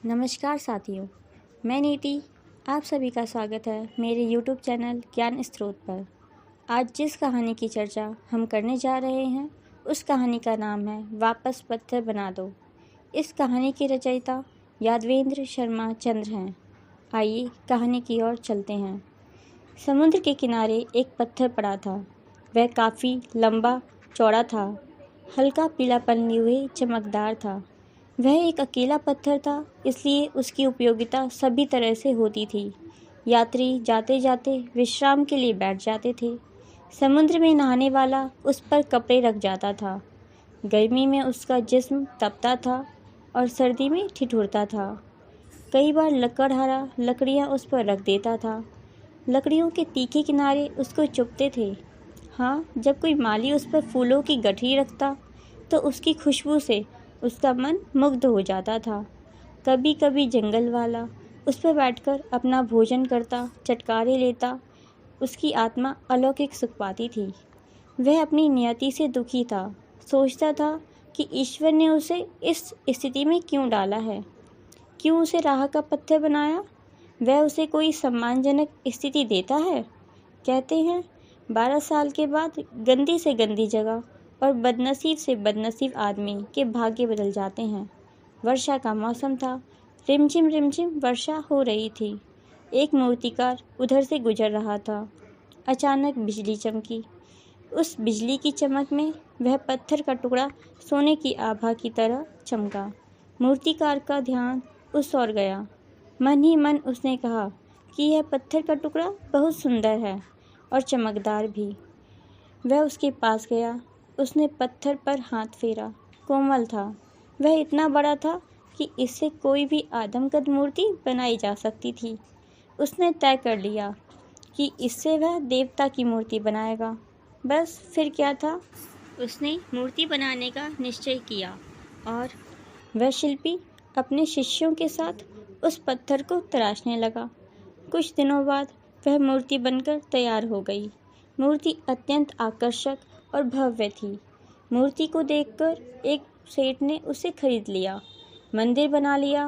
नमस्कार साथियों, मैं नीति। आप सभी का स्वागत है मेरे YouTube चैनल ज्ञान स्रोत पर। आज जिस कहानी की चर्चा हम करने जा रहे हैं उस कहानी का नाम है वापस पत्थर बना दो। इस कहानी के रचयिता यादवेंद्र शर्मा चंद्र हैं। आइए कहानी की ओर चलते हैं। समुद्र के किनारे एक पत्थर पड़ा था। वह काफ़ी लंबा चौड़ा था, हल्का पीलापन लिए हुए चमकदार था। वह एक अकेला पत्थर था, इसलिए उसकी उपयोगिता सभी तरह से होती थी। यात्री जाते जाते विश्राम के लिए बैठ जाते थे। समुद्र में नहाने वाला उस पर कपड़े रख जाता था। गर्मी में उसका जिस्म तपता था और सर्दी में ठिठुरता था। कई बार लकड़हारा लकड़ियाँ उस पर रख देता था। लकड़ियों के तीखे किनारे उसको चुभते थे। हाँ, जब कोई माली उस पर फूलों की गठरी रखता तो उसकी खुशबू से उसका मन मुग्ध हो जाता था। कभी कभी जंगल वाला उस पर बैठकर अपना भोजन करता, चटकारे लेता। उसकी आत्मा अलौकिक सुख पाती थी। वह अपनी नियति से दुखी था। सोचता था कि ईश्वर ने उसे इस स्थिति में क्यों डाला है, क्यों उसे राह का पत्थर बनाया। वह उसे कोई सम्मानजनक स्थिति देता है। कहते हैं 12 साल के बाद गंदी से गंदी जगह और बदनसीब से बदनसीब आदमी के भाग्य बदल जाते हैं। वर्षा का मौसम था। रिमझिम रिमझिम वर्षा हो रही थी। एक मूर्तिकार उधर से गुजर रहा था। अचानक बिजली चमकी। उस बिजली की चमक में वह पत्थर का टुकड़ा सोने की आभा की तरह चमका। मूर्तिकार का ध्यान उस ओर गया। मन ही मन उसने कहा कि यह पत्थर का टुकड़ा बहुत सुंदर है और चमकदार भी। वह उसके पास गया। उसने पत्थर पर हाथ फेरा। कोमल था। वह इतना बड़ा था कि इससे कोई भी आदमकद मूर्ति बनाई जा सकती थी। उसने तय कर लिया कि इससे वह देवता की मूर्ति बनाएगा। बस फिर क्या था, उसने मूर्ति बनाने का निश्चय किया और वह शिल्पी अपने शिष्यों के साथ उस पत्थर को तराशने लगा। कुछ दिनों बाद वह मूर्ति बनकर तैयार हो गई। मूर्ति अत्यंत आकर्षक और भव्य थी। मूर्ति को देखकर एक सेठ ने उसे खरीद लिया। मंदिर बना लिया।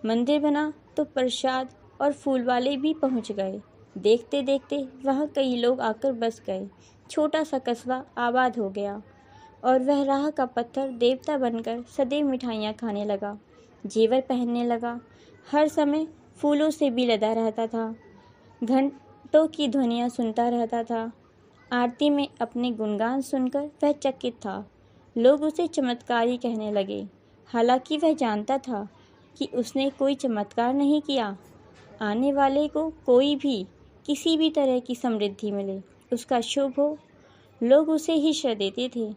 मंदिर बना तो प्रसाद और फूल वाले भी पहुंच गए। देखते देखते वहां कई लोग आकर बस गए। छोटा सा कस्बा आबाद हो गया और वह राह का पत्थर देवता बनकर सदैव मिठाइयाँ खाने लगा, जेवर पहनने लगा, हर समय फूलों से भी लदा रहता था, घंटों की ध्वनियाँ सुनता रहता था। आरती में अपने गुणगान सुनकर वह चकित था। लोग उसे चमत्कारी कहने लगे, हालांकि वह जानता था कि उसने कोई चमत्कार नहीं किया। आने वाले को कोई भी किसी भी तरह की समृद्धि मिले, उसका शुभ हो, लोग उसे ही श्रेय देते थे।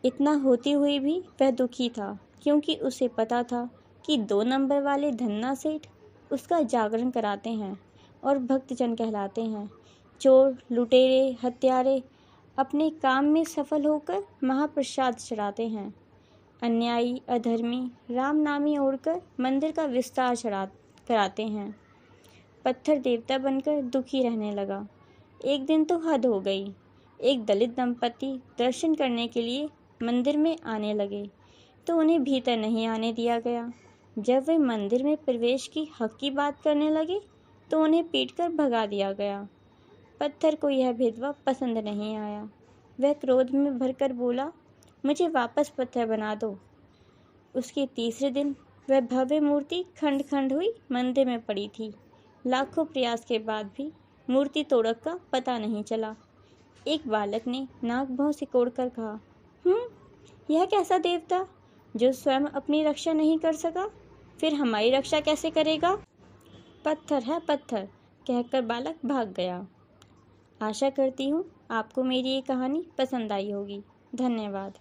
इतना होते हुए भी वह दुखी था, क्योंकि उसे पता था कि 2 नंबर वाले धन्ना सेठ उसका जागरण कराते हैं और भक्तजन कहलाते हैं। चोर, लुटेरे, हत्यारे अपने काम में सफल होकर महाप्रसाद चढ़ाते हैं। अन्यायी, अधर्मी राम नामी ओढ़कर मंदिर का विस्तार कराते हैं। पत्थर देवता बनकर दुखी रहने लगा। एक दिन तो हद हो गई। एक दलित दंपति दर्शन करने के लिए मंदिर में आने लगे तो उन्हें भीतर नहीं आने दिया गया। जब वे मंदिर में प्रवेश की हक की बात करने लगे तो उन्हें पीटकर भगा दिया गया। पत्थर को यह भेदभाव पसंद नहीं आया। वह क्रोध में भरकर बोला, मुझे वापस पत्थर बना दो। उसके तीसरे दिन वह भव्य मूर्ति खंड खंड हुई मंदिर में पड़ी थी। लाखों प्रयास के बाद भी मूर्ति तोड़क का पता नहीं चला। एक बालक ने नाक भौं सिकोड़कर कहा, यह कैसा देवता जो स्वयं अपनी रक्षा नहीं कर सका, फिर हमारी रक्षा कैसे करेगा। पत्थर है पत्थर, कहकर बालक भाग गया। आशा करती हूँ आपको मेरी ये कहानी पसंद आई होगी। धन्यवाद।